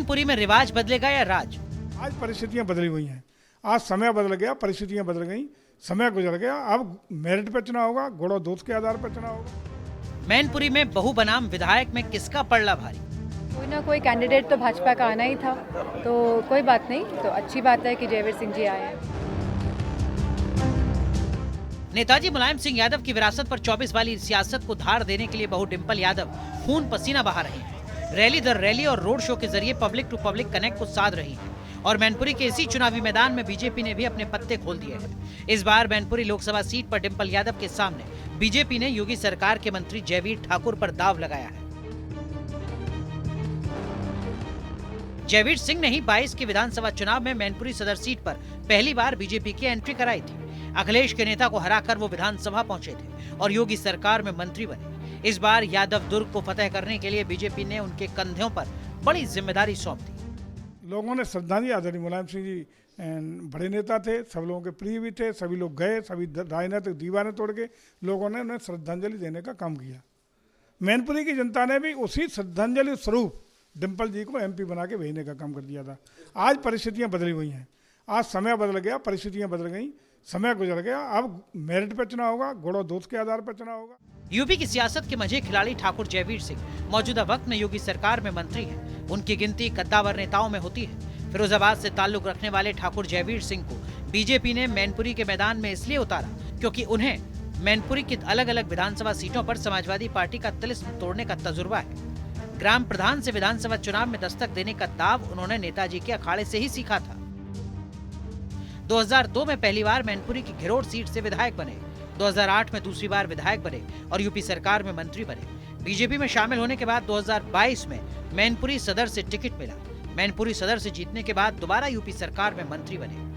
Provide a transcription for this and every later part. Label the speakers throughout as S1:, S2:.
S1: मैनपुरी में रिवाज बदलेगा या राज?
S2: आज परिस्थितियां बदली हुई हैं। आज समय बदल गया, परिस्थितियां बदल गई, समय गुजर गया। अब मेरिट पे चुनाव होगा, गुण और दोष के आधार पर चुनाव होगा।
S1: मैनपुरी में बहु बनाम विधायक में किसका पड़ला भारी?
S3: कोई ना कोई कैंडिडेट तो भाजपा का आना ही था, तो कोई बात नहीं। तो अच्छी बात है कि जयवीर सिंह जी आए हैं।
S1: नेताजी मुलायम सिंह यादव की विरासत पर 24 वाली सियासत को धार देने के लिए बहू डिंपल यादव खून पसीना बहा रही हैं। रैली दर रैली और रोड शो के जरिए पब्लिक टू पब्लिक कनेक्ट को साध रही हैं। और मैनपुरी के इसी चुनावी मैदान में बीजेपी ने भी अपने पत्ते खोल दिए हैं। इस बार मैनपुरी लोकसभा सीट पर डिंपल यादव के सामने बीजेपी ने योगी सरकार के मंत्री जयवीर ठाकुर पर दाव लगाया है। जयवीर सिंह ने ही 22 के विधानसभा चुनाव में मैनपुरी सदर सीट पर पहली बार बीजेपी की एंट्री कराई थी। अखिलेश के नेता को हराकर वो विधानसभा पहुंचे थे और योगी सरकार में मंत्री बने। इस बार यादव दुर्ग को फतेह करने के लिए बीजेपी ने उनके कंधों पर बड़ी जिम्मेदारी सौंप दी।
S2: लोगों ने श्रद्धांजलि, आदरणीय मुलायम सिंह जी बड़े नेता थे, सब लोगों के प्रिय भी थे, सभी लोग गए, सभी राजनीतिक दीवारें तोड़ के लोगों ने उन्हें श्रद्धांजलि देने का काम किया। मैनपुरी की जनता ने भी उसी श्रद्धांजलि स्वरूप डिंपल जी को एमपी बना के भेजने का काम कर दिया था। आज परिस्थितियां बदली हुई हैं। आज समय बदल गया, परिस्थितियां बदल गई, समय गुजर गया। अब मेरिट पर चुनाव होगा, गुण और दोष के आधार पर चुनाव होगा।
S1: यूपी की सियासत के मजे खिलाड़ी ठाकुर जयवीर सिंह मौजूदा वक्त में योगी सरकार में मंत्री हैं। उनकी गिनती कद्दावर नेताओं में होती है। फिरोजाबाद से ताल्लुक रखने वाले ठाकुर जयवीर सिंह को बीजेपी ने मैनपुरी के मैदान में इसलिए उतारा क्योंकि उन्हें मैनपुरी की अलग अलग विधानसभा सीटों पर समाजवादी पार्टी का तिलिस्म तोड़ने का तजुर्बा है। ग्राम प्रधान से विधानसभा चुनाव में दस्तक देने का दाव उन्होंने नेताजी के अखाड़े से ही सीखा था। 2002 में पहली बार मैनपुरी की घिरोट सीट से विधायक बने। 2008 में दूसरी बार विधायक बने और यूपी सरकार में मंत्री बने। बीजेपी में शामिल होने के बाद 2022 में मैनपुरी सदर से टिकट मिला। मैनपुरी सदर से जीतने के बाद दोबारा यूपी सरकार में मंत्री बने।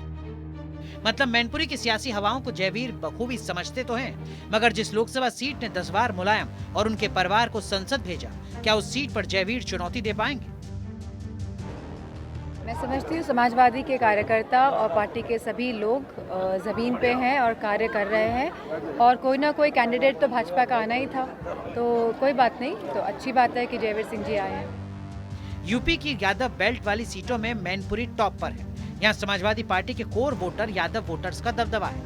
S1: मतलब मैनपुरी की सियासी हवाओं को जयवीर बखूबी समझते तो हैं, मगर जिस लोकसभा सीट ने 10 बार मुलायम और उनके परिवार को संसद भेजा, क्या उस सीट पर जयवीर चुनौती दे पाएंगे?
S3: मैं समझती हूँ समाजवादी के कार्यकर्ता और पार्टी के सभी लोग ज़मीन पे हैं और कार्य कर रहे हैं, और कोई ना कोई कैंडिडेट तो भाजपा का आना ही था, तो कोई बात नहीं। तो अच्छी बात है कि जयवीर सिंह जी आए हैं।
S1: यूपी की यादव बेल्ट वाली सीटों में मैनपुरी टॉप पर है। यहाँ समाजवादी पार्टी के कोर वोटर यादव वोटर्स का दबदबा है,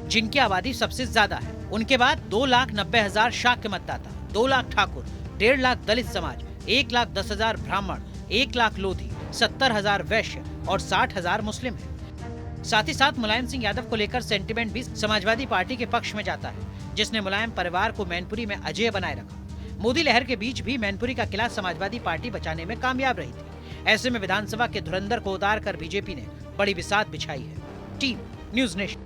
S1: जिनकी आबादी सबसे ज्यादा है। उनके बाद 2,90,000 शाक्य मतदाता, 2 लाख ठाकुर, 1.5 लाख दलित समाज, 1,10,000 ब्राह्मण, 1 लाख लोधी, 70,000 वैश्य और 60,000 मुस्लिम है। साथ ही साथ मुलायम सिंह यादव को लेकर सेंटिमेंट भी समाजवादी पार्टी के पक्ष में जाता है, जिसने मुलायम परिवार को मैनपुरी में अजेय बनाए रखा। मोदी लहर के बीच भी मैनपुरी का किला समाजवादी पार्टी बचाने में कामयाब रही थी। ऐसे में विधानसभा के धुरंधर को उतार कर बीजेपी ने बड़ी बिसात बिछाई है। Team news nation.